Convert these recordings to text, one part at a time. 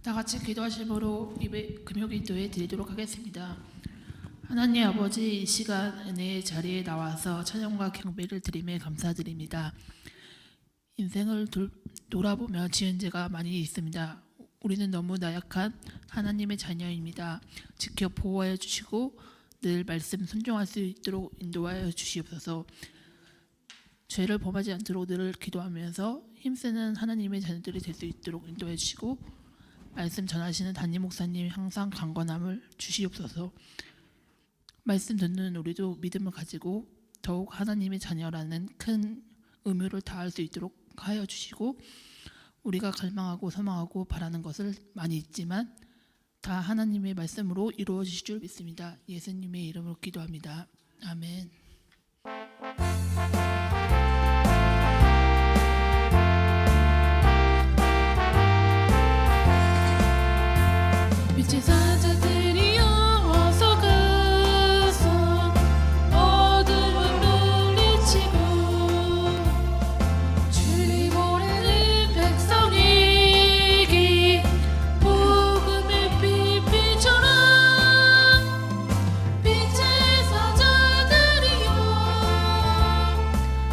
다 같이 기도하심으로 금요기도에 드리도록 하겠습니다. 하나님 아버지, 이 시간 은혜의 자리에 나와서 찬양과 경배를 드리며 감사드립니다. 인생을 돌아보며 지은 죄가 많이 있습니다. 우리는 너무 나약한 하나님의 자녀입니다. 지켜 보호하여 주시고 늘 말씀 순종할 수 있도록 인도하여 주시옵소서. 죄를 범하지 않도록 늘 기도하면서 힘쓰는 하나님의 자녀들이 될 수 있도록 인도해 주시고, 말씀 전하시는 담임 목사님 항상 강건함을 주시옵소서. 말씀 듣는 우리도 믿음을 가지고 더욱 하나님의 자녀라는 큰 의무를 다할 수 있도록 하여 주시고, 우리가 갈망하고 소망하고 바라는 것을 많이 있지만 다 하나님의 말씀으로 이루어지실 줄 믿습니다. 예수님의 이름으로 기도합니다. 아멘. 빛의 사자들이여 어서 가서 어둠을 물리치고 주의 보내는 백성에게 복음의 빛 비춰라. 빛의 사자들이여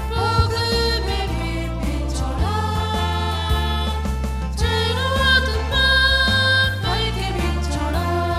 복음의 빛 비춰라. 죄로 어두운 밤 밝게 비춰라.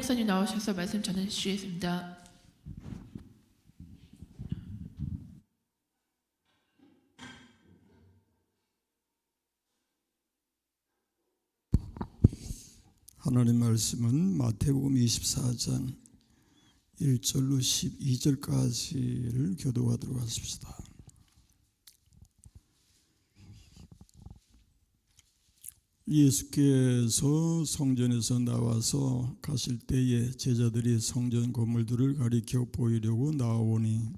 목사님 나오셔서 말씀 전해 주시겠습니다. 하나님 말씀은 마태복음 24장 1절로 12절까지를 교독하도록 하십시다. 예수께서 성전에서 나와서 가실 때에 제자들이 성전 건물들을 가리켜 보이려고 나오니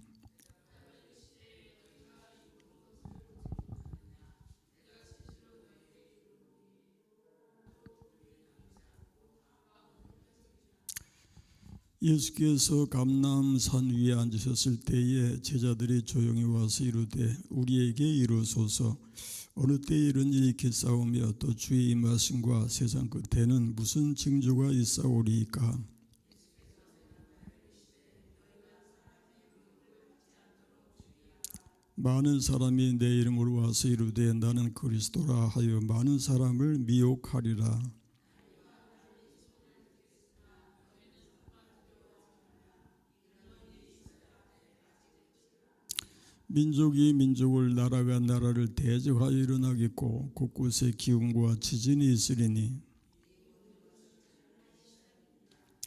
예수께서 감람산 위에 앉으셨을 때에 제자들이 조용히 와서 이르되 우리에게 이루소서 어느 때에 이런 일이 있겠사오며 또 주의 임하심과 세상 끝에는 무슨 징조가 있사오리이까. 많은 사람이 내 이름으로 와서 이르되 나는 그리스도라 하여 많은 사람을 미혹하리라. 민족이 민족을 나라가 나라를 대적하여 일어나겠고 곳곳에 기운과 지진이 있으리니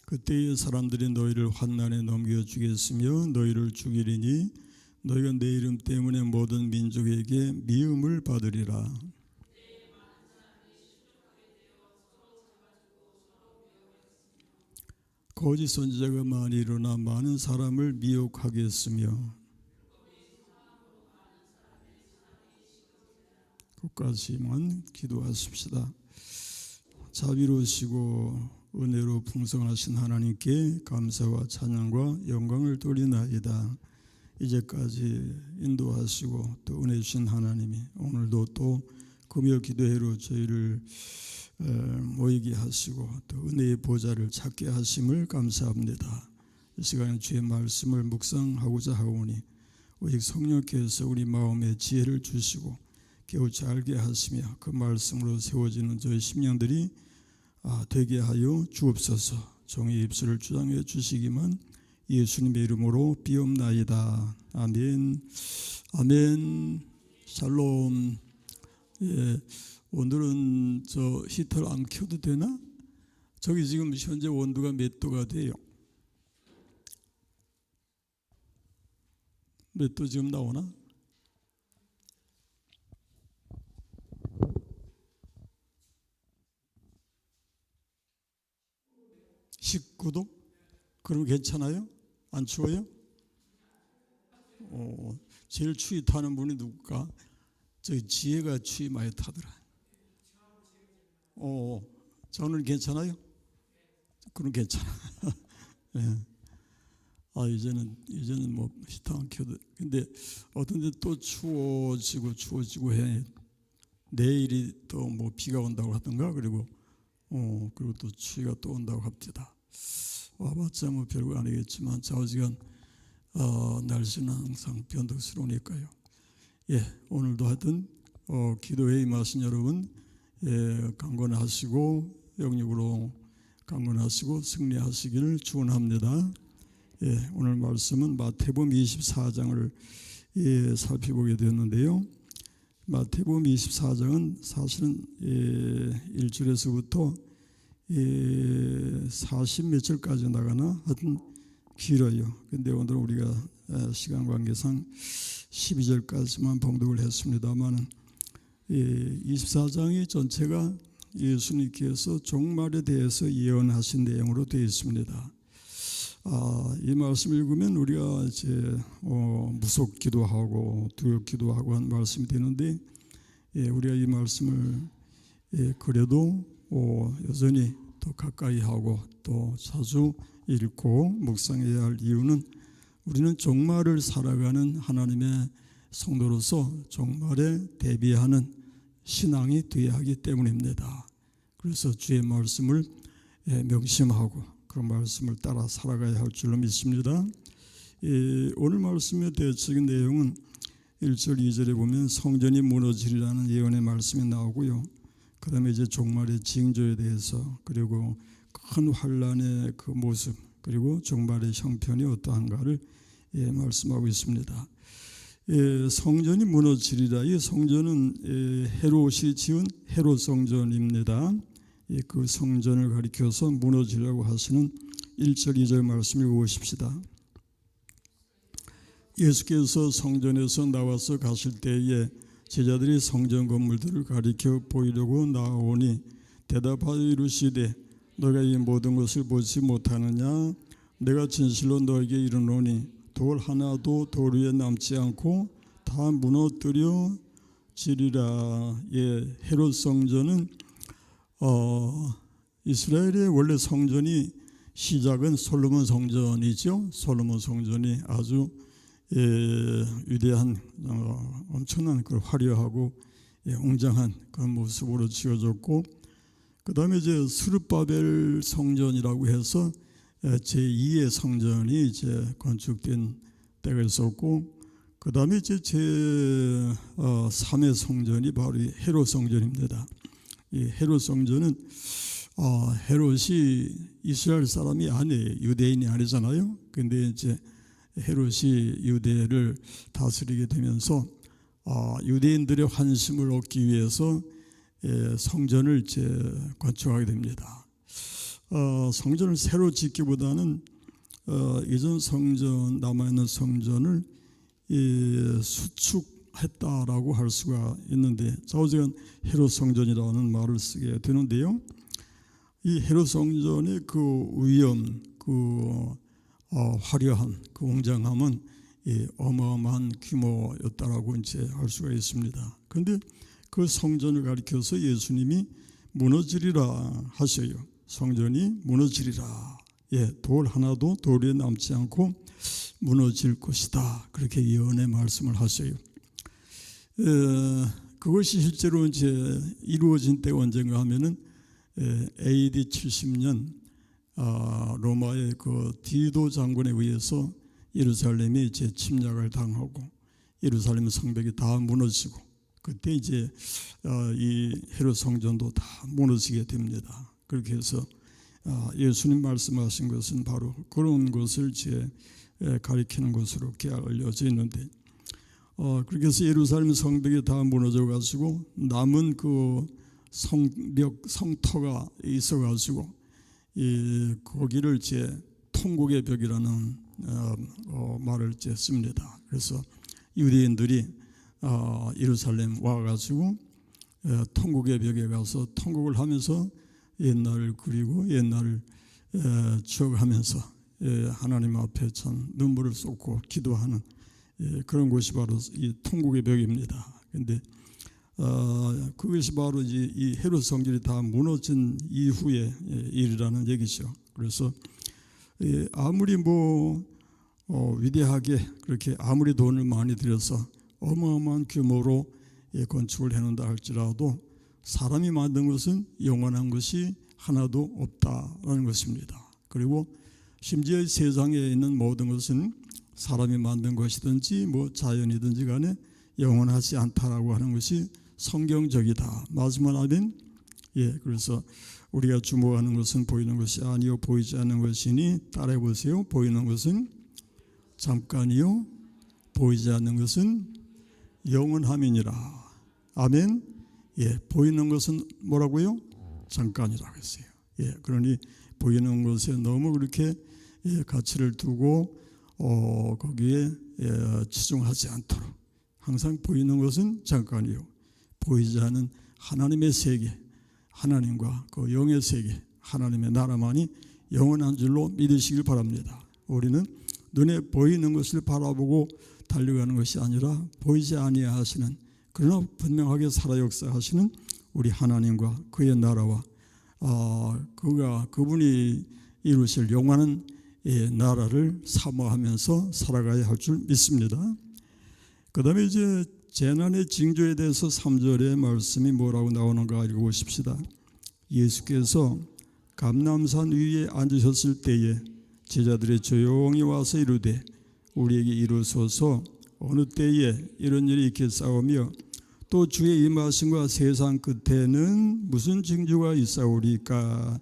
그때의 사람들이 너희를 환난에 넘겨주겠으며 너희를 죽이리니 너희가 내 이름 때문에 모든 민족에게 미움을 받으리라. 거짓 선지자가 많이 일어나 많은 사람을 미혹하겠으며 끝까지만 기도하십시다. 자비로우시고 은혜로 풍성하신 하나님께 감사와 찬양과 영광을 돌리나이다. 이제까지 인도하시고 또 은혜 주신 하나님이 오늘도 또 금요 기도회로 저희를 모이게 하시고 또 은혜의 보좌를 찾게 하심을 감사합니다. 이 시간에 주의 말씀을 묵상하고자 하오니 오직 성령께서 우리 마음에 지혜를 주시고 깨우쳐 알게 하시며 그 말씀으로 세워지는 저희 심령들이 되게 하여 주옵소서. 종의 입술을 주장해 주시기만 예수님의 이름으로 비옵나이다. 아멘. 아멘. 샬롬. 예, 오늘은 저 히터를 안 켜도 되나? 저기 지금 현재 온도가 몇 도가 돼요? 몇 도 지금 나오나? 19도? 그럼 괜찮아요? 안 추워요? 제일 추위 타는 분이 누굴까? 저희 지혜가 추위 많이 타더라. 저는 괜찮아요? 그럼 괜찮아. 예. 이제는 뭐 히터 안 켜도. 근데 어떤 데 또 추워지고 해. 내일이 또 뭐 비가 온다고 하던가. 그리고 또 추위가 또 온다고 합니다. 와봤자 뭐 별거 아니겠지만 좌우지간 날씨는 항상 변덕스러우니까요. 예, 오늘도 하여튼 기도회에 임하신 여러분 강건하시고 영육으로 강건하시고 승리하시기를 축원합니다. 예, 오늘 말씀은 마태복음 24장을 살펴보게 되었는데요. 마태복음 24장은 사실은 1절에서부터 40 몇 절까지 나가나 하여튼 길어요. 근데 오늘 우리가 시간 관계상 12절까지만 봉독을 했습니다만 24장이 전체가 예수님께서 종말에 대해서 예언하신 내용으로 되어 있습니다. 이 말씀 읽으면 우리가 이제 무섭기도 하고 두렵기도 하고 한 말씀이 되는데 우리가 이 말씀을 그래도 여전히 더 가까이 하고 또 자주 읽고 묵상해야 할 이유는 우리는 종말을 살아가는 하나님의 성도로서 종말에 대비하는 신앙이 되어야 하기 때문입니다. 그래서 주의 말씀을 명심하고 그 말씀을 따라 살아가야 할 줄로 믿습니다. 오늘 말씀의 대체적인 내용은 1절 2절에 보면 성전이 무너지리라는 예언의 말씀이 나오고요. 그 다음에 이제 종말의 징조에 대해서 그리고 큰 환란의 그 모습 그리고 종말의 형편이 어떠한가를 말씀하고 있습니다. 성전이 무너지리라. 이 성전은 헤롯이 지은 헤롯 성전입니다. 그 성전을 가리켜서 무너지라고 하시는 1절 2절 말씀을 읽어보십시다. 예수께서 성전에서 나와서 가실 때에 제자들이 성전 건물들을 가리켜 보이려고 나오니 대답하여 이르시되 너가 이 모든 것을 보지 못하느냐? 내가 진실로 너에게 이르노니 돌 하나도 돌 위에 남지 않고 다 무너뜨려 지리라. 헤롯 성전은 이스라엘의 원래 성전이 시작은 솔로몬 성전이죠. 솔로몬 성전이 아주 위대한 엄청난 그 화려하고 웅장한 그런 모습으로 지어졌고, 그 다음에 이제 스룹바벨 성전이라고 해서 제2의 성전이 이제 건축된 때가 있었고, 그 다음에 이제 제3의 성전이 바로 이 헤롯 성전입니다. 이 헤롯 성전은 헤롯이 이스라엘 사람이 아니에요. 유대인이 아니잖아요. 근데 이제 헤롯이 유대를 다스리게 되면서 유대인들의 환심을 얻기 위해서 성전을 이제 건축하게 됩니다. 성전을 새로 짓기보다는 이전 성전, 남아있는 성전을 수축했다라고 할 수가 있는데, 좌우지간 헤롯 성전이라는 말을 쓰게 되는데요. 이 헤롯 성전의 그 위엄, 그 화려한 그 웅장함은 어마어마한 규모였다라고 이제 할 수가 있습니다. 그런데 그 성전을 가리켜서 예수님이 무너지리라 하셔요. 성전이 무너지리라. 돌 하나도 돌 위에 남지 않고 무너질 것이다. 그렇게 예언의 말씀을 하셔요. 그것이 실제로 이제 이루어진 때가 언젠가 하면은 AD 70년 로마의 그 디도 장군에 의해서 예루살렘이 이제 침략을 당하고 예루살렘 성벽이 다 무너지고, 그때 이제 이 헤롯 성전도 다 무너지게 됩니다. 그렇게 해서 예수님 말씀하신 것은 바로 그런 것을 이제 가리키는 것으로 이렇게 알려져 있는데, 그렇게 해서 예루살렘 성벽이 다 무너져 가지고 남은 그 성벽 성터가 있어 가지고 거기를 이제 통곡의 벽이라는 말을 이제 씁니다. 그래서 유대인들이 예루살렘 와가지고 통곡의 벽에 가서 통곡을 하면서 옛날을 그리고 옛날을 추억하면서 하나님 앞에 참 눈물을 쏟고 기도하는 그런 곳이 바로 이 통곡의 벽입니다. 그런데 그것이 바로 이제 이 헤롯 성전이 다 무너진 이후의 일이라는 얘기죠. 그래서 아무리 위대하게 그렇게 아무리 돈을 많이 들여서 어마어마한 규모로 건축을 해놓는다 할지라도 사람이 만든 것은 영원한 것이 하나도 없다라는 것입니다. 그리고 심지어 세상에 있는 모든 것은 사람이 만든 것이든지 자연이든지 간에 영원하지 않다라고 하는 것이 성경적이다. 마지막 아멘. 그래서 우리가 주목하는 것은 보이는 것이 아니요 보이지 않는 것이니, 따라해 보세요. 보이는 것은 잠깐이요 보이지 않는 것은 영원함이니라. 아멘. 보이는 것은 뭐라고요? 잠깐이라고 했어요. 그러니 보이는 것에 너무 그렇게 가치를 두고 거기에 치중하지 않도록, 항상 보이는 것은 잠깐이요 보이지 않는 하나님의 세계, 하나님과 그 영의 세계, 하나님의 나라만이 영원한 줄로 믿으시길 바랍니다. 우리는 눈에 보이는 것을 바라보고 달려가는 것이 아니라 보이지 아니하시는, 그러나 분명하게 살아 역사하시는 우리 하나님과 그의 나라와 그분이 이루실 영원한 나라를 사모하면서 살아가야 할 줄 믿습니다. 그 다음에 이제 재난의 징조에 대해서 3절의 말씀이 뭐라고 나오는가 읽어보십시다. 예수께서 감람산 위에 앉으셨을 때에 제자들이 조용히 와서 이르되 우리에게 이르소서 어느 때에 이런 일이 있겠사오며 또 주의 임하심과 세상 끝에는 무슨 징조가 있사오리까.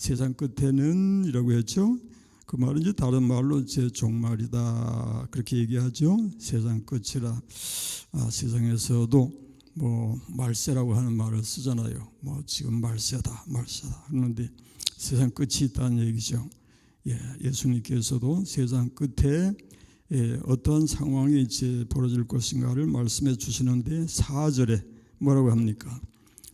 세상 끝에는 이라고 했죠. 그 말은 이제 다른 말로 제 종말이다 그렇게 얘기하죠. 세상 끝이라. 세상에서도 뭐 말세라고 하는 말을 쓰잖아요. 뭐 지금 말세다 하는데 세상 끝이 있다는 얘기죠. 예수님께서도 세상 끝에 어떠한 상황이 이제 벌어질 것인가를 말씀해 주시는데 4절에 뭐라고 합니까?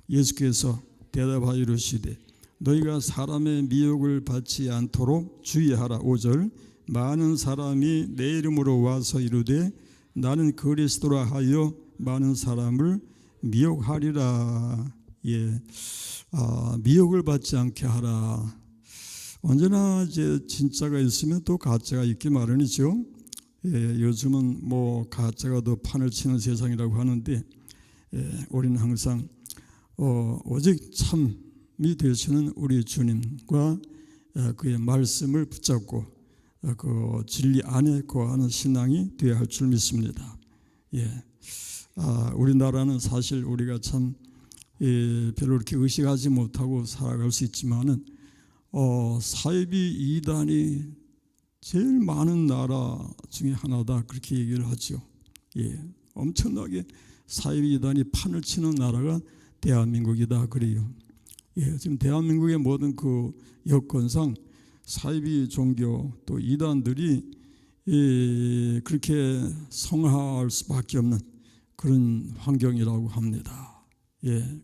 예수께서 대답하여 이르시되 너희가 사람의 미혹을 받지 않도록 주의하라. 5절 많은 사람이 내 이름으로 와서 이르되 나는 그리스도라 하여 많은 사람을 미혹하리라. 미혹을 받지 않게 하라. 언제나 이제 진짜가 있으면 또 가짜가 있기 마련이죠. 요즘은 뭐 가짜가 더 판을 치는 세상이라고 하는데 우리는 항상 오직 참이 되시는 우리 주님과 그의 말씀을 붙잡고 그 진리 안에 거하는 신앙이 되어야 할 줄 믿습니다. 우리나라는 사실 우리가 참 별로 그렇게 의식하지 못하고 살아갈 수 있지만은 사이비 이단이 제일 많은 나라 중에 하나다 그렇게 얘기를 하죠. 엄청나게 사이비 이단이 판을 치는 나라가 대한민국이다 그래요. 지금 대한민국의 모든 그 여건상 사이비 종교 또 이단들이 그렇게 성화할 수밖에 없는 그런 환경이라고 합니다.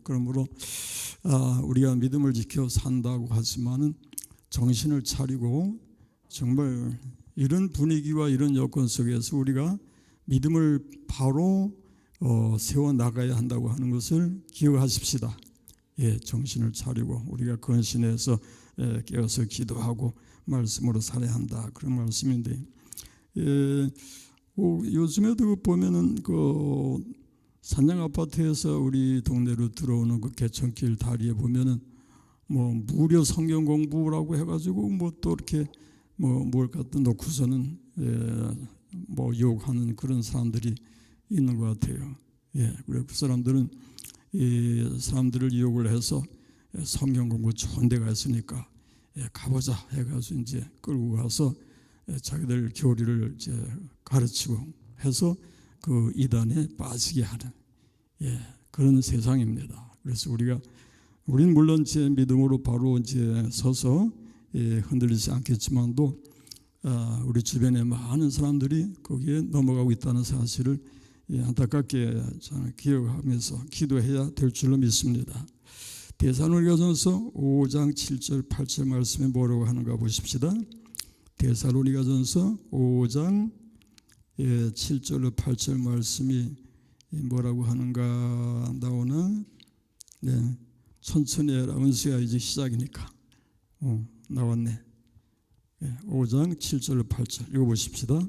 그러므로 우리가 믿음을 지켜 산다고 하지만은 정신을 차리고 정말 이런 분위기와 이런 여건 속에서 우리가 믿음을 바로 세워 나가야 한다고 하는 것을 기억하십시다. 정신을 차리고 우리가 근신해서 깨어서 기도하고 말씀으로 살아야 한다 그런 말씀인데 요즘에도 보면은 그 산장 아파트에서 우리 동네로 들어오는 그 개천길 다리에 보면은 뭐 무료 성경 공부라고 해가지고 뭐 또 이렇게 뭘 갖다 놓고서는 뭐 유혹하는 그런 사람들이 있는 것 같아요. 그래 그 사람들은 사람들을 유혹을 해서 성경 공부 좋은 데가 있으니까 가보자 해가지고 이제 끌고 가서 자기들 교리를 이제 가르치고 해서 그 이단에 빠지게 하는 그런 세상입니다. 그래서 우리는 물론 제 믿음으로 바로 이제 서서 흔들리지 않겠지만도 우리 주변에 많은 사람들이 거기에 넘어가고 있다는 사실을 안타깝게 저는 기억하면서 기도해야 될 줄로 믿습니다. 데살로니가전서 5장 7절 8절 말씀에 뭐라고 하는가 보십시다. 데살로니가전서 5장 7절로 8절 말씀이 뭐라고 하는가 나오나? 천천히 해라. 은수야 이제 시작이니까. 나왔네. 5장 7절로 8절 읽어보십시다.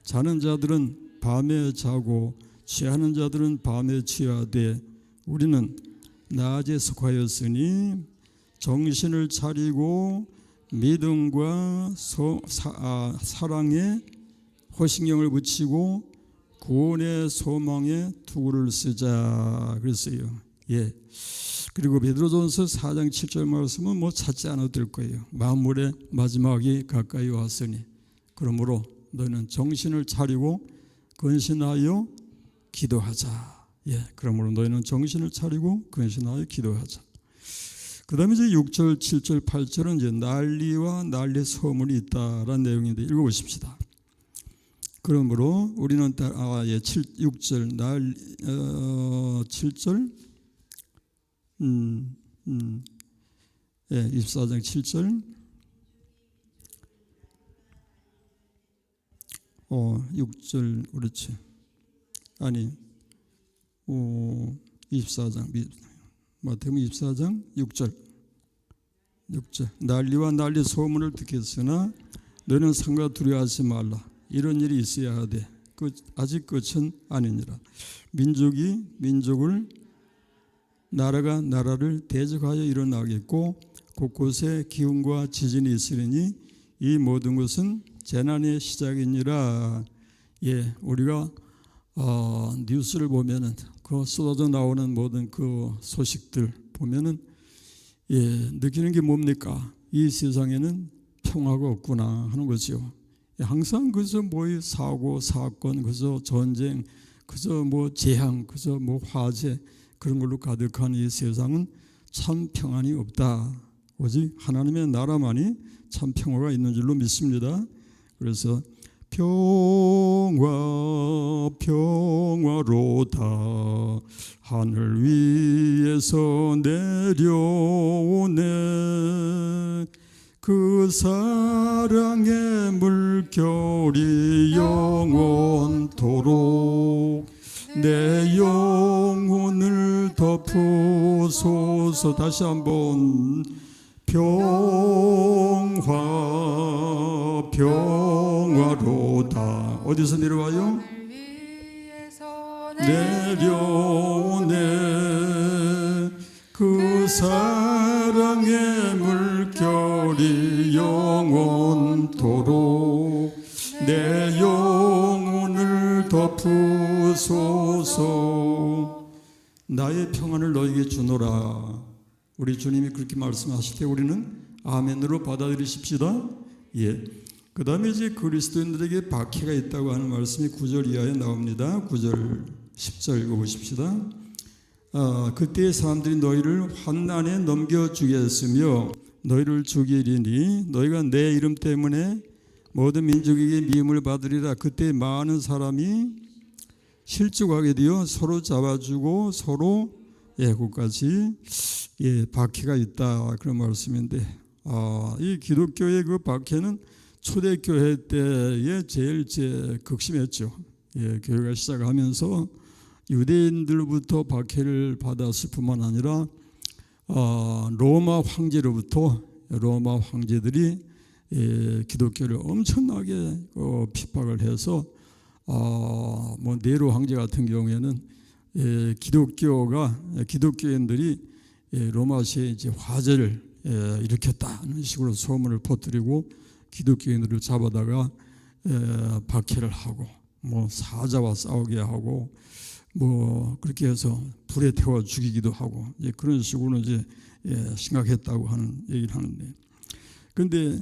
자는 자들은 밤에 자고 취하는 자들은 밤에 취하되 우리는 낮에 속하였으니 정신을 차리고 믿음과 사랑에 호신경을 붙이고 구원의 소망에 투구를 쓰자 그랬어요. 그리고 베드로전서 4장 7절 말씀은 뭐 찾지 않아도 될 거예요. 만물의 마지막이 가까이 왔으니 그러므로 너는 정신을 차리고 근신하여 기도하자. 그러므로 너희는 정신을 차리고 근신하여 기도하자. 그 다음에 이제 6절, 7절, 8절은 이제 난리와 난리 소문이 있다라는 내용인데 읽어보십시다. 그러므로 우리는 6절 7절 24장 7절 6절 그렇지 아니 24장 마태복음 24장 6절 난리와 난리 소문을 듣겠으나 너는 상과 두려워하지 말라. 이런 일이 있어야 하되 아직 끝은 아니니라. 민족이 민족을 나라가 나라를 대적하여 일어나겠고 곳곳에 기운과 지진이 있으리니 이 모든 것은 재난의 시작이니라. 우리가 뉴스를 보면은 그 쏟아져 나오는 모든 그 소식들 보면은 느끼는 게 뭡니까? 이 세상에는 평화가 없구나 하는 거죠. 항상 그저 뭐 사고 사건, 그저 전쟁, 그저 뭐 재앙, 그저 뭐 화재, 그런 걸로 가득한 이 세상은 참 평안이 없다. 오직 하나님의 나라만이 참 평화가 있는 줄로 믿습니다. 그래서 평화 평화로다 하늘 위에서 내려오네 그 사랑의 물결이 영원토록 내 영혼을 덮으소서. 다시 한번 평화 평화로다. 어디서 내려와요? 내려오네 그 사랑의 물결이 영원토록 내 영혼을 덮으소서. 나의 평안을 너에게 주노라. 우리 주님이 그렇게 말씀하실 때 우리는 아멘으로 받아들이십시다. 예. 그 다음에 이제 그리스도인들에게 박해가 있다고 하는 말씀이 9절 이하에 나옵니다. 9절 10절 읽어보십시다. 그때 사람들이 너희를 환난에 넘겨주겠으며 너희를 죽이리니 너희가 내 이름 때문에 모든 민족에게 미움을 받으리라. 그때 많은 사람이 실족하게 되어 서로 잡아주고 서로 그까지 박해가 있다 그런 말씀인데 이 기독교의 그 박해는 초대교회 때에 제일 극심했죠. 교회가 시작하면서 유대인들로부터 박해를 받았을 뿐만 아니라 로마 황제들이 기독교를 엄청나게 핍박을 해서 뭐 네로 황제 같은 경우에는 기독교인들이 로마시에 이제 화재를 일으켰다는 식으로 소문을 퍼뜨리고 기독교인들을 잡아다가 박해를 하고 뭐 사자와 싸우게 하고 뭐 그렇게 해서 불에 태워 죽이기도 하고 그런 식으로 이제 심각했다고 하는 얘기를 하는데, 그런데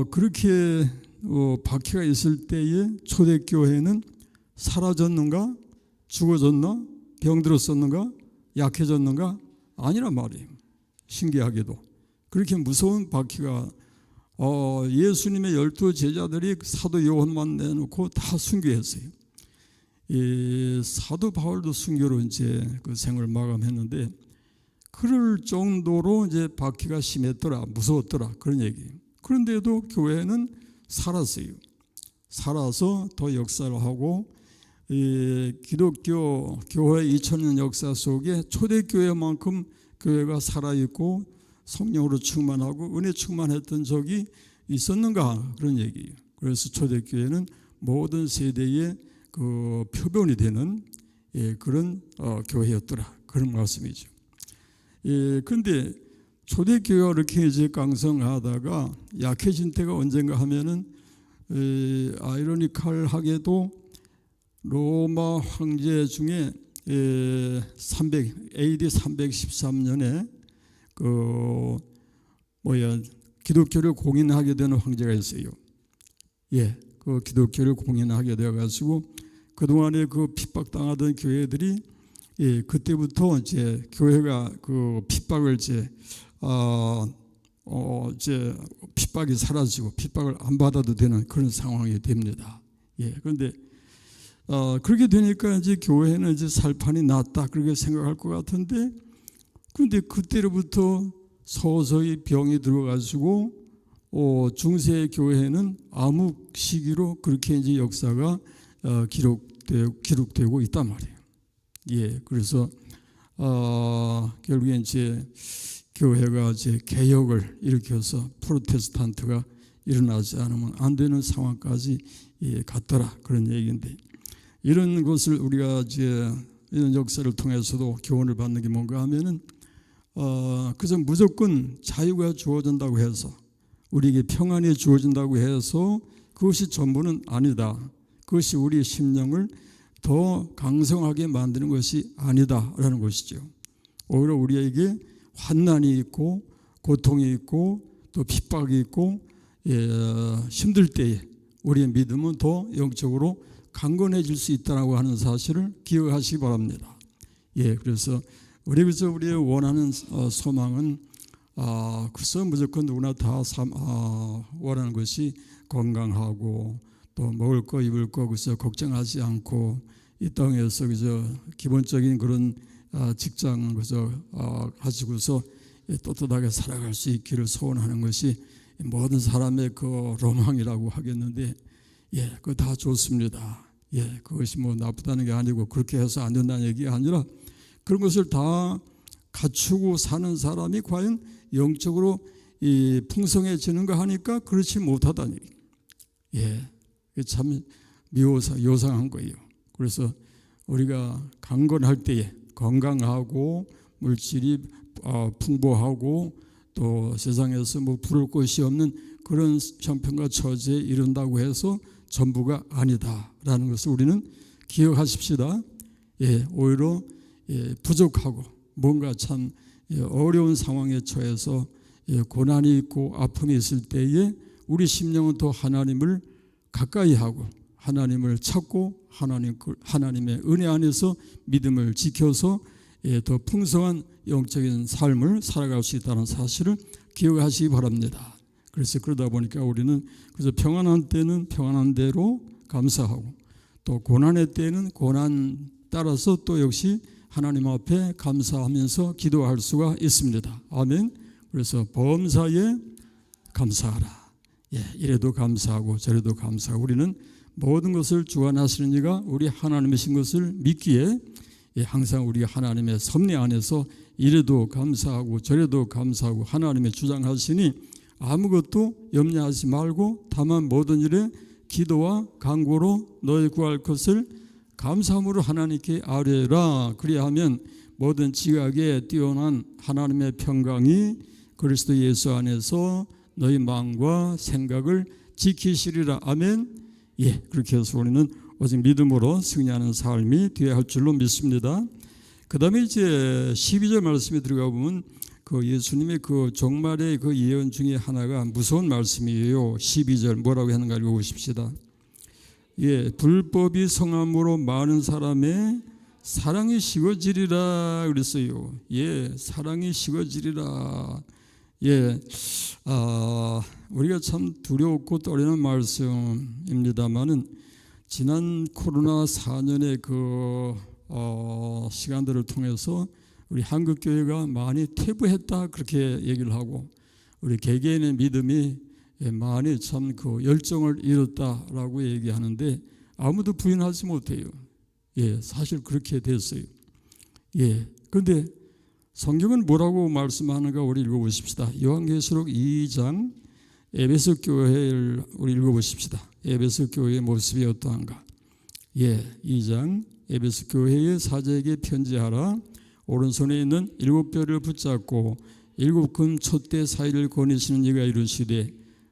그렇게 박해가 있을 때에 초대교회는 사라졌는가, 죽어졌나, 병들었었는가, 약해졌는가? 아니란 말이에요. 신기하게도 그렇게 무서운 박해가 예수님의 12 제자들이 사도 요한만 내놓고 다 순교했어요. 사도 바울도 순교로 이제 그 생을 마감했는데 그럴 정도로 이제 박해가 심했더라, 무서웠더라 그런 얘기예요. 그런데도 교회는 살았어요. 살아서 더 역사를 하고 기독교 교회 2000년 역사 속에 초대교회만큼 교회가 살아있고 성령으로 충만하고 은혜 충만했던 적이 있었는가 그런 얘기예요. 그래서 초대교회는 모든 세대의 그 표본이 되는 그런 교회였더라 그런 말씀이죠. 그런데 초대교회가 이렇게 이제 강성하다가 약해진 때가 언젠가 하면은 아이러니컬하게도 로마 황제 중에 AD 313년에 기독교를 공인하게 되는 황제가 있어요. 그 기독교를 공인하게 되어 가지고 그동안에 그 핍박당하던 교회들이 그때부터 이제 교회가 그 핍박을 핍박이 사라지고 핍박을 안 받아도 되는 그런 상황이 됩니다. 그런데 그렇게 되니까 이제 교회는 이제 살판이 났다 그렇게 생각할 것 같은데, 그런데 그때로부터 서서히 병이 들어가지고 중세 교회는 암흑 시기로 그렇게 이제 역사가 기록되고 있단 말이에요. 그래서 결국에 이제 교회가 이제 개혁을 일으켜서 프로테스탄트가 일어나지 않으면 안 되는 상황까지 갔더라 그런 얘기인데, 이런 것을 우리가 이제 이런 역사를 통해서도 교훈을 받는 게 뭔가 하면은 그저 무조건 자유가 주어진다고 해서 우리에게 평안이 주어진다고 해서 그것이 전부는 아니다. 그것이 우리의 심령을 더 강성하게 만드는 것이 아니다라는 것이죠. 오히려 우리에게 환난이 있고 고통이 있고 또 핍박이 있고 힘들 때에 우리의 믿음은 더 영적으로 강건해질 수 있다고 하는 사실을 기억하시기 바랍니다. 그래서 우리의 원하는 소망은 글쎄 무조건 누구나 다 원하는 것이 건강하고 또 먹을 거 입을 거 그래서 걱정하지 않고 이 땅에서 그저 기본적인 그런 직장 그저 가지고서 떳떳하게 살아갈 수 있기를 소원하는 것이 모든 사람의 그 로망이라고 하겠는데 그거 다 좋습니다. 그것이 뭐 나쁘다는 게 아니고 그렇게 해서 안 된다는 얘기가 아니라 그런 것을 다 갖추고 사는 사람이 과연 영적으로 풍성해지는가 하니까 그렇지 못하다니. 참 요상한 거예요. 그래서 우리가 강건할 때에 건강하고 물질이 풍부하고 또 세상에서 뭐 부를 곳이 없는 그런 형편과 처지에 이른다고 해서 전부가 아니다라는 것을 우리는 기억하십시다. 오히려 부족하고 뭔가 참 어려운 상황에 처해서 고난이 있고 아픔이 있을 때에 우리 심령은 또 하나님을 가까이 하고 하나님을 찾고 하나님의 은혜 안에서 믿음을 지켜서 더 풍성한 영적인 삶을 살아갈 수 있다는 사실을 기억하시기 바랍니다. 그래서 그러다 보니까 우리는 그래서 평안한 때는 평안한 대로 감사하고 또 고난의 때는 고난 따라서 또 역시 하나님 앞에 감사하면서 기도할 수가 있습니다. 아멘. 그래서 범사에 감사하라. 이래도 감사하고 저래도 감사하고 우리는 모든 것을 주관하시는 이가 우리 하나님이신 것을 믿기에 항상 우리 하나님의 섭리 안에서 이래도 감사하고 저래도 감사하고 하나님의 주장하시니 아무것도 염려하지 말고 다만 모든 일에 기도와 간구로 너희 구할 것을 감사함으로 하나님께 아뢰라. 그리하면 모든 지각에 뛰어난 하나님의 평강이 그리스도 예수 안에서 너희 마음과 생각을 지키시리라. 아멘. 그렇게 해서 우리는 오직 믿음으로 승리하는 삶이 되어야 할 줄로 믿습니다. 그 다음에 이제 12절 말씀에 들어가 보면 그 예수님의 그 종말의 그 예언 중에 하나가 무서운 말씀이에요. 12절 뭐라고 하는가 읽어보십시다. 불법이 성함으로 많은 사람의 사랑이 식어지리라 그랬어요. 사랑이 식어지리라. 우리가 참 두렵고 떨리는 말씀입니다만은 지난 코로나 4년의 그 시간들을 통해서 우리 한국교회가 많이 퇴보했다 그렇게 얘기를 하고 우리 개개인의 믿음이 많이 참 그 열정을 잃었다라고 얘기하는데 아무도 부인하지 못해요. 사실 그렇게 됐어요. 그런데 성경은 뭐라고 말씀하는가 우리 읽어보십시다. 요한계시록 2장 에베소 교회를 우리 읽어보십시다. 에베소 교회의 모습이 어떠한가. 2장 에베소 교회의 사제에게 편지하라. 오른손에 있는 7별을 붙잡고 7금 촛대 사이를 거니시는 이가 이르시되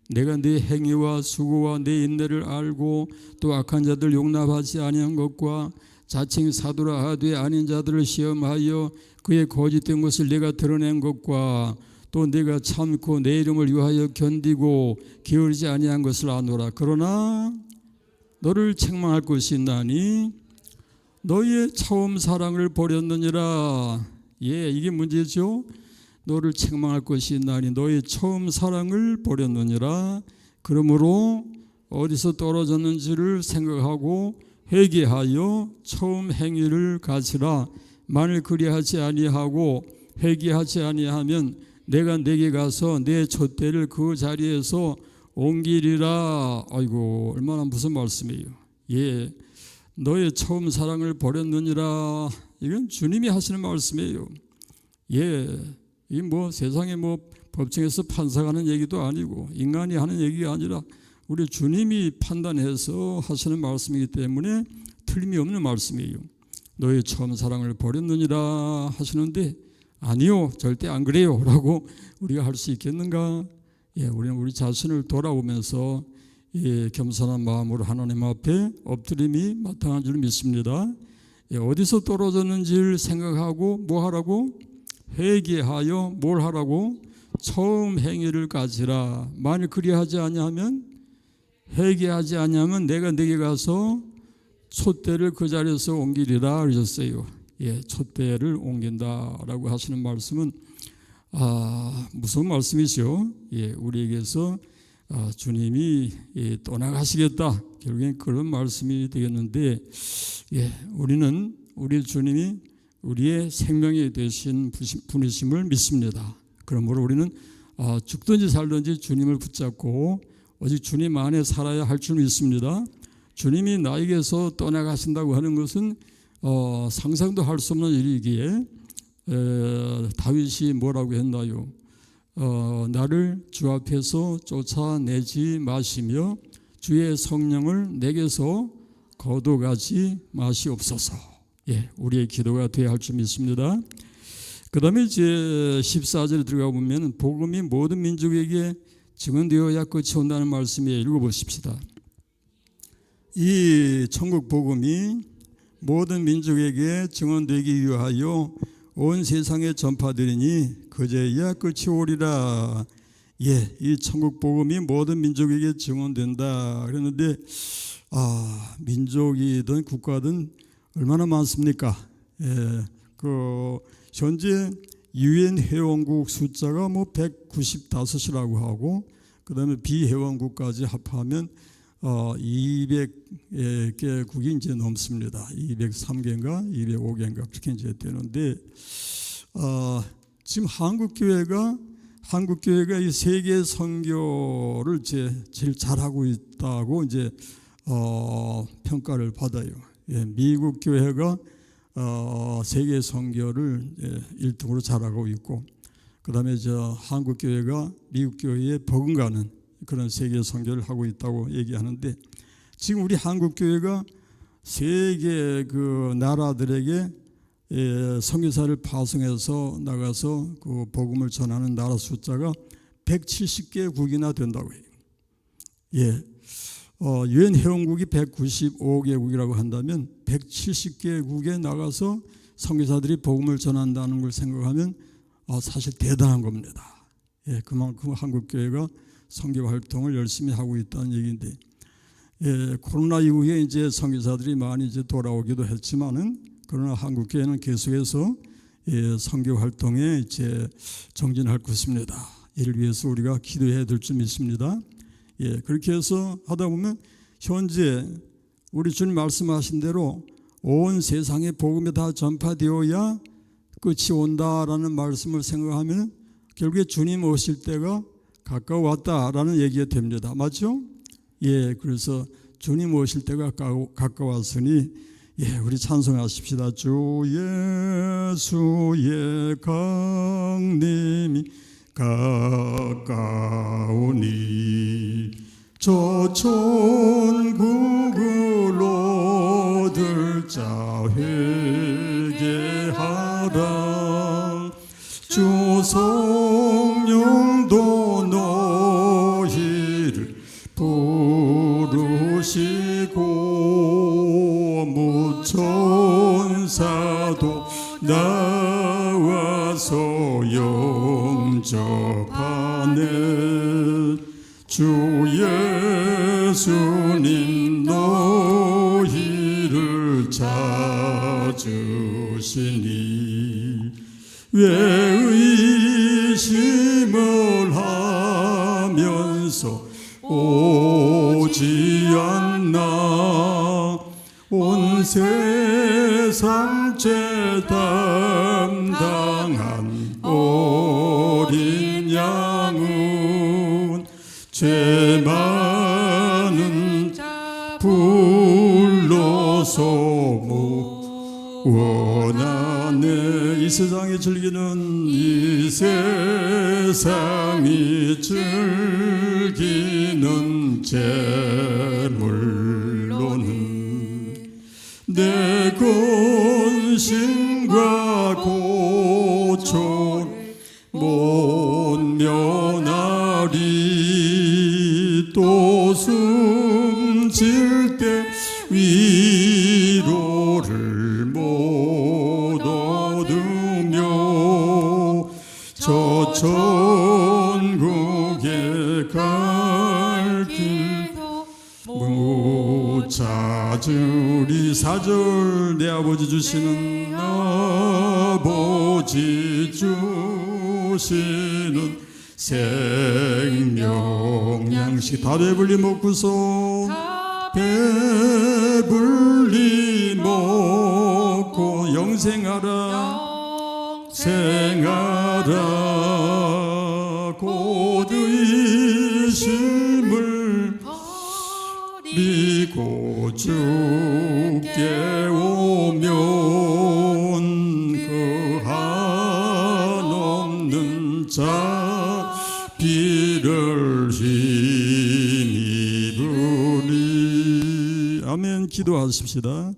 내가 네 행위와 수고와 네 인내를 알고 또 악한 자들 용납하지 아니한 것과 자칭 사도라 하되 아닌 자들을 시험하여 그의 거짓된 것을 내가 드러낸 것과 또 내가 참고 내 이름을 위하여 견디고 게으르지 아니한 것을 아노라. 그러나 너를 책망할 것이 있나니 너희의 처음 사랑을 버렸느니라. 이게 문제죠. 너를 책망할 것이 있나니 너희의 처음 사랑을 버렸느니라. 그러므로 어디서 떨어졌는지를 생각하고 회개하여 처음 행위를 가지라. 만일 그리하지 아니하고 회개하지 아니하면 내가 내게 가서 내 촛대를 그 자리에서 옮기리라. 아이고 얼마나 무슨 말씀이에요. 너의 처음 사랑을 버렸느니라. 이건 주님이 하시는 말씀이에요. 이 뭐 세상에 뭐 법정에서 판사가 하는 얘기도 아니고 인간이 하는 얘기가 아니라 우리 주님이 판단해서 하시는 말씀이기 때문에 틀림이 없는 말씀이에요. 너의 처음 사랑을 버렸느니라 하시는데 아니요 절대 안 그래요 라고 우리가 할 수 있겠는가. 우리는 우리 자신을 돌아보면서 겸손한 마음으로 하나님 앞에 엎드림이 마땅한 줄 믿습니다. 어디서 떨어졌는지를 생각하고 뭐 하라고? 회개하여 뭘 하라고? 처음 행위를 가지라. 만일 그리하지 아니하면, 회개하지 아니하면 내가 네게 가서 촛대를 그 자리에서 옮기리라 그러셨어요. 예, 촛대를 옮긴다라고 하시는 말씀은 무슨 말씀이죠? 예, 우리에게서 주님이 떠나가시겠다, 결국엔 그런 말씀이 되겠는데, 예, 우리는 우리 주님이 우리의 생명이 되신 분이심을 믿습니다. 그러므로 우리는 죽든지 살든지 주님을 붙잡고 오직 주님 안에 살아야 할 줄 믿습니다. 주님이 나에게서 떠나가신다고 하는 것은 상상도 할 수 없는 일이기에 다윗이 뭐라고 했나요? 나를 주 앞에서 쫓아내지 마시며 주의 성령을 내게서 거둬가지 마시옵소서. 예, 우리의 기도가 되어야 할 줄 믿습니다. 그 다음에 이제 14절에 들어가 보면 복음이 모든 민족에게 증언되어야 끝이 온다는 말씀에 읽어보십시다. 이 천국 복음이 모든 민족에게 증언되기 위하여 온 세상에 전파되리니 그제야 끝이 오리라. 예, 이 천국 복음이 모든 민족에게 증언된다 그랬는데 민족이든 국가든 얼마나 많습니까? 예, 현재 유엔 회원국 숫자가 195이라고 하고, 그 다음에 비회원국까지 합하면 200개국이 이제 넘습니다. 203개인가 205개인가 그렇게 이제 되는데, 지금 한국교회가 이 세계 선교를 제일 잘하고 있다고 이제 평가를 받아요. 예, 미국 교회가 세계 선교를 1등으로 잘하고 있고, 그 다음에 한국 교회가 미국 교회에 버금가는 그런 세계 선교를 하고 있다고 얘기하는데, 지금 우리 한국 교회가 세계 그 나라들에게 선교사를 파송해서 나가서 그 복음을 전하는 나라 숫자가 170개국이나 된다고 해요. 예, 유엔 회원국이 195개국이라고 한다면 170개국에 나가서 선교사들이 복음을 전한다는 걸 생각하면 사실 대단한 겁니다. 예, 그만큼 한국 교회가 선교 활동을 열심히 하고 있다는 얘기인데, 예, 코로나 이후에 이제 선교사들이 많이 이제 돌아오기도 했지만은, 그러나 한국 교회는 계속해서 선교 활동에 이제 정진할 것입니다. 이를 위해서 우리가 기도해야 될 줄 믿습니다. 예, 그렇게 해서 하다 보면 현재 우리 주님 말씀하신 대로 온 세상에 복음이 다 전파되어야 끝이 온다라는 말씀을 생각하면 결국에 주님 오실 때가 가까웠다라는 얘기가 됩니다. 맞죠? 예, 그래서 주님 오실 때가 가까웠으니, 예, 우리 찬송하십시다. 주 예수의 강림이 가까우니 저 천국을 얻을 자 회개하라. 주 성령도 너희를 부르시고 무천사도 나와서 영접하네. 주 예수님 너희를 찾으시니 왜 의심을 하면서 오지 않나. 온 세상 죄 담당한 어린 양은 죄 많은 자 불러서 원하네. 이 세상이 즐기는 이 세상이 즐기는 재물로는 내 근심과 고초를 못 면하리. 또 숨질 때 위로를 못 얻으며 저 우리 4절 내 아버지 주시는 아버지 주시는 생명 양식 다 배불리 먹고서 배불리 먹고 영생하라 생하라 고드이심을 버리고 주께 오면 그 한없는 자비를 힘입으리. 아멘. 기도하십시다.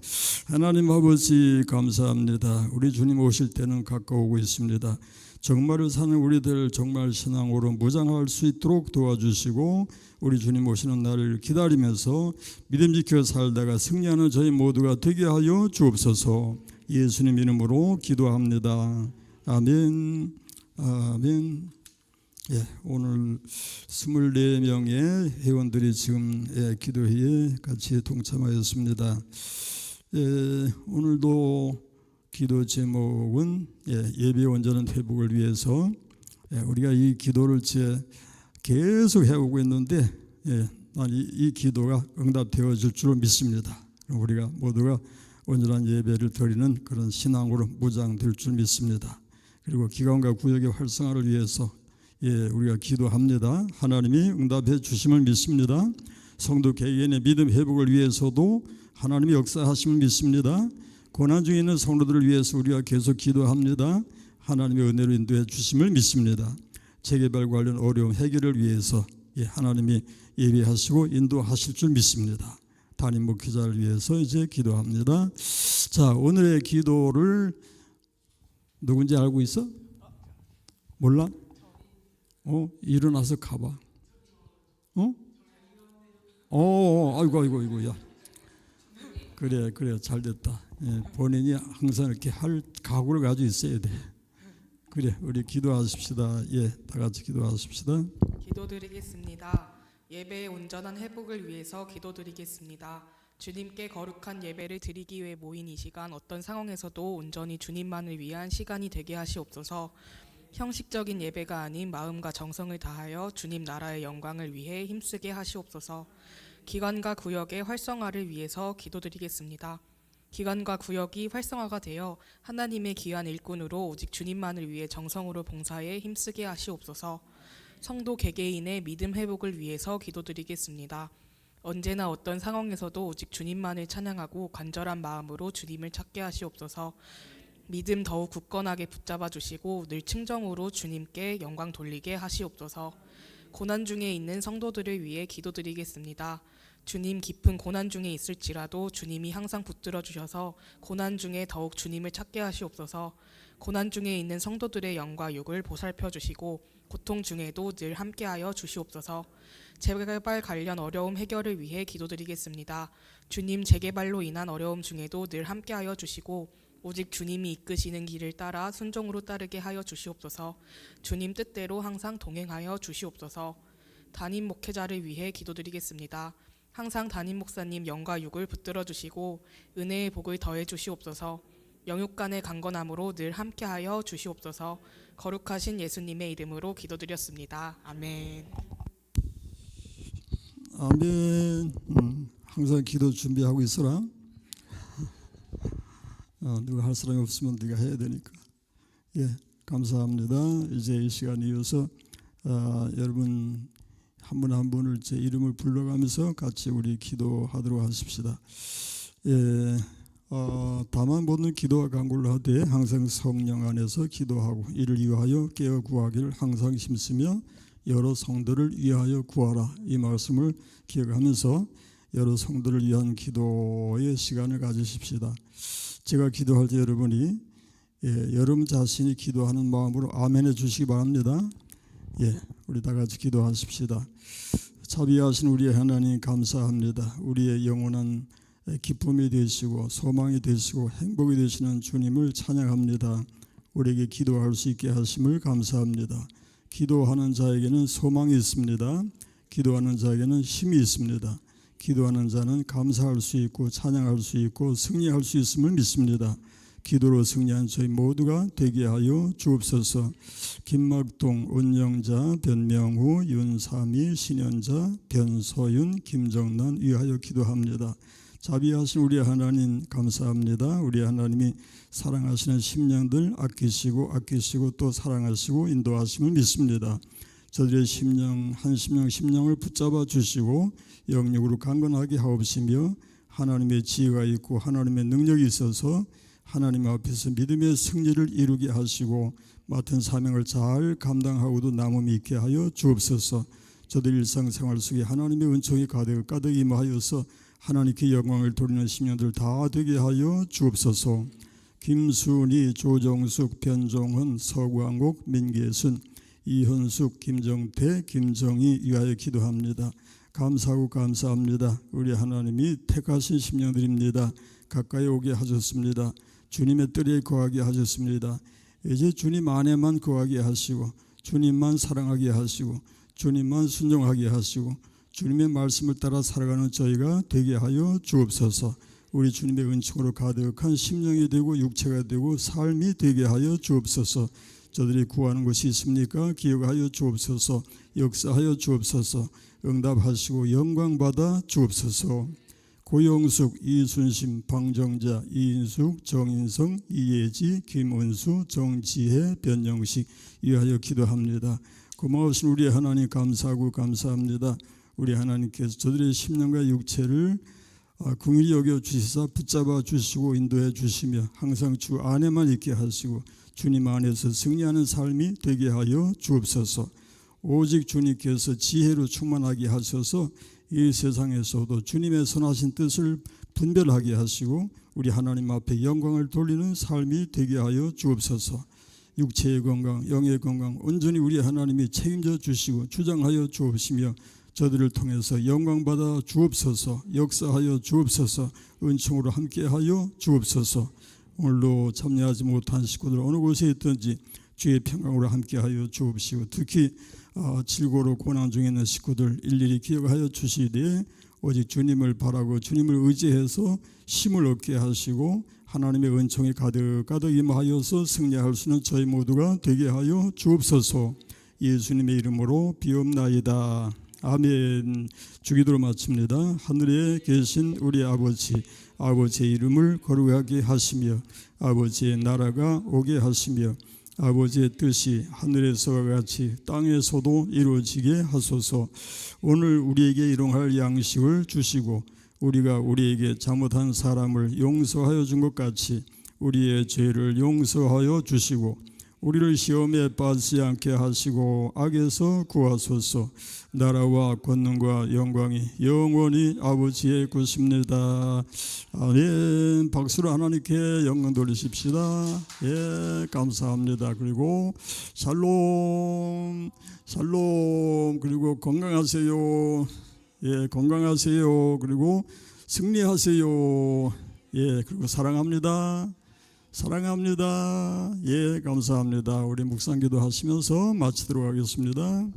하나님 아버지 감사합니다. 우리 주님 오실 때는 가까우고 있습니다. 정말을 사는 우리들 정말 신앙으로 무장할 수 있도록 도와주시고 우리 주님 오시는 날을 기다리면서 믿음 지켜 살다가 승리하는 저희 모두가 되게 하여 주옵소서. 예수님 이름으로 기도합니다. 아멘. 아멘. 예, 오늘 24명의 회원들이 지금 기도회에 같이 동참하였습니다. 오늘도 기도 제목은 예배 온전한 회복을 위해서 우리가 이 기도를 계속 해오고 있는데 이 기도가 응답되어질 줄 믿습니다. 우리가 모두가 온전한 예배를 드리는 그런 신앙으로 무장될 줄 믿습니다. 그리고 기관과 구역의 활성화를 위해서 우리가 기도합니다. 하나님이 응답해 주심을 믿습니다. 성도 개개인의 믿음 회복을 위해서도 하나님이 역사하심을 믿습니다. 고난 중에 있는 성도들을 위해서 우리가 계속 기도합니다. 하나님의 은혜로 인도해 주심을 믿습니다. 재개발 관련 어려움 해결을 위해서 하나님이 예비하시고 인도하실 줄 믿습니다. 담임 목회자를 위해서 이제 기도합니다. 자, 오늘의 기도를 누군지 알고 있어? 몰라? 일어나서 가봐. 아이고, 야. 그래, 잘 됐다. 본인이 항상 이렇게 할 각오를 가지고 있어야 돼. 그래, 우리 기도하십시다. 다 같이 기도하십시다. 기도드리겠습니다. 예배의 온전한 회복을 위해서 기도드리겠습니다. 주님께 거룩한 예배를 드리기 위해 모인 이 시간 어떤 상황에서도 온전히 주님만을 위한 시간이 되게 하시옵소서. 형식적인 예배가 아닌 마음과 정성을 다하여 주님 나라의 영광을 위해 힘쓰게 하시옵소서. 기관과 구역의 활성화를 위해서 기도드리겠습니다. 기관과 구역이 활성화가 되어 하나님의 귀한 일꾼으로 오직 주님만을 위해 정성으로 봉사에 힘쓰게 하시옵소서. 성도 개개인의 믿음 회복을 위해서 기도드리겠습니다. 언제나 어떤 상황에서도 오직 주님만을 찬양하고 간절한 마음으로 주님을 찾게 하시옵소서. 믿음 더욱 굳건하게 붙잡아 주시고 늘 충정으로 주님께 영광 돌리게 하시옵소서. 고난 중에 있는 성도들을 위해 기도드리겠습니다. 주님 깊은 고난 중에 있을지라도 주님이 항상 붙들어 주셔서 고난 중에 더욱 주님을 찾게 하시옵소서. 고난 중에 있는 성도들의 영과 육을 보살펴 주시고 고통 중에도 늘 함께하여 주시옵소서. 재개발 관련 어려움 해결을 위해 기도드리겠습니다. 주님 재개발로 인한 어려움 중에도 늘 함께하여 주시고 오직 주님이 이끄시는 길을 따라 순종으로 따르게 하여 주시옵소서. 주님 뜻대로 항상 동행하여 주시옵소서. 담임 목회자를 위해 기도드리겠습니다. 항상 담임 목사님 영과 육을 붙들어 주시고 은혜의 복을 더해 주시옵소서. 영육 간의 강건함으로 늘 함께하여 주시옵소서. 거룩하신 예수님의 이름으로 기도드렸습니다. 아멘. 아멘. 항상 기도 준비하고 있어라. 누가 할 사람이 없으면 네가 해야 되니까. 감사합니다. 이제 이 시간 이어서 여러분 한 분 한 분을 제 이름을 불러가면서 같이 우리 기도하도록 하십시다. 다만 모든 기도와 간구를 하되 항상 성령 안에서 기도하고 이를 위하여 깨어 구하기를 항상 힘쓰며 여러 성도를 위하여 구하라. 이 말씀을 기억하면서 여러 성도를 위한 기도의 시간을 가지십시다. 제가 기도할 때 여러분이 여러분 자신이 기도하는 마음으로 아멘 해주시기 바랍니다. 우리 다 같이 기도하십시다. 자비하신 우리의 하나님 감사합니다. 우리의 영원한 기쁨이 되시고 소망이 되시고 행복이 되시는 주님을 찬양합니다. 우리에게 기도할 수 있게 하심을 감사합니다. 기도하는 자에게는 소망이 있습니다. 기도하는 자에게는 힘이 있습니다. 기도하는 자는 감사할 수 있고 찬양할 수 있고 승리할 수 있음을 믿습니다. 기도로 승리한 저희 모두가 되게 하여 주옵소서. 김막동, 은영자, 변명후, 윤삼희, 신현자, 변소윤, 김정란 위하여 기도합니다. 자비하신 우리 하나님 감사합니다. 우리 하나님이 사랑하시는 심령들 아끼시고 또 사랑하시고 인도하심을 믿습니다. 저들의 심령 한 심령을 붙잡아 주시고 영역으로 강건하게 하옵시며 하나님의 지혜가 있고 하나님의 능력이 있어서 하나님 앞에서 믿음의 승리를 이루게 하시고 맡은 사명을 잘 감당하고도 남음이 있게 하여 주옵소서. 저들 일상생활 속에 하나님의 은총이 가득 임하여서 하나님께 영광을 돌리는 심령들 다 되게 하여 주옵소서. 김순희, 조정숙, 변종훈, 서광옥, 민계순, 이현숙, 김정태, 김정희 위하여 기도합니다. 감사하고 감사합니다. 우리 하나님이 택하신 심령들입니다. 가까이 오게 하셨습니다. 주님의 뜰에 거하게 하셨습니다. 이제 주님 안에만 거하게 하시고 주님만 사랑하게 하시고 주님만 순종하게 하시고 주님의 말씀을 따라 살아가는 저희가 되게 하여 주옵소서. 우리 주님의 은총으로 가득한 심령이 되고 육체가 되고 삶이 되게 하여 주옵소서. 저들이 구하는 것이 있습니까? 기억하여 주옵소서. 역사하여 주옵소서. 응답하시고 영광받아 주옵소서. 고영숙, 이순심, 방정자, 이인숙, 정인성, 이예지, 김은수, 정지혜, 변영식 위하여 기도합니다. 고마우신 우리 하나님 감사하고 감사합니다. 우리 하나님께서 저들의 심령과 육체를 긍휼히 여겨 주시사 붙잡아 주시고 인도해 주시며 항상 주 안에만 있게 하시고 주님 안에서 승리하는 삶이 되게 하여 주옵소서. 오직 주님께서 지혜로 충만하게 하셔서 이 세상에서도 주님의 선하신 뜻을 분별하게 하시고 우리 하나님 앞에 영광을 돌리는 삶이 되게 하여 주옵소서. 육체의 건강, 영의 건강 온전히 우리 하나님이 책임져 주시고 주장하여 주옵시며 저들을 통해서 영광받아 주옵소서. 역사하여 주옵소서. 은총으로 함께하여 주옵소서. 오늘도 참여하지 못한 식구들 어느 곳에 있든지 주의 평강으로 함께하여 주옵시고 특히 질고로 고난 중에 있는 식구들 일일이 기억하여 주시되 오직 주님을 바라고 주님을 의지해서 힘을 얻게 하시고 하나님의 은총이 가득 임하여서 승리할 수 있는 저희 모두가 되게 하여 주옵소서. 예수님의 이름으로 비옵나이다. 아멘. 주기도로 마칩니다. 하늘에 계신 우리 아버지의 이름을 거룩하게 하시며 아버지의 나라가 오게 하시며 아버지의 뜻이 하늘에서와 같이 땅에서도 이루어지게 하소서. 오늘 우리에게 일용할 양식을 주시고 우리가 우리에게 잘못한 사람을 용서하여 준 것 같이 우리의 죄를 용서하여 주시고 우리를 시험에 빠지지 않게 하시고 악에서 구하소서. 나라와 권능과 영광이 영원히 아버지의 것입니다. 아멘. 박수로 하나님께 영광 돌리십시다. 예, 감사합니다. 그리고 샬롬 그리고 건강하세요. 예, 건강하세요. 그리고 승리하세요. 예, 그리고 사랑합니다. 예, 감사합니다. 우리 묵상기도 하시면서 마치도록 하겠습니다.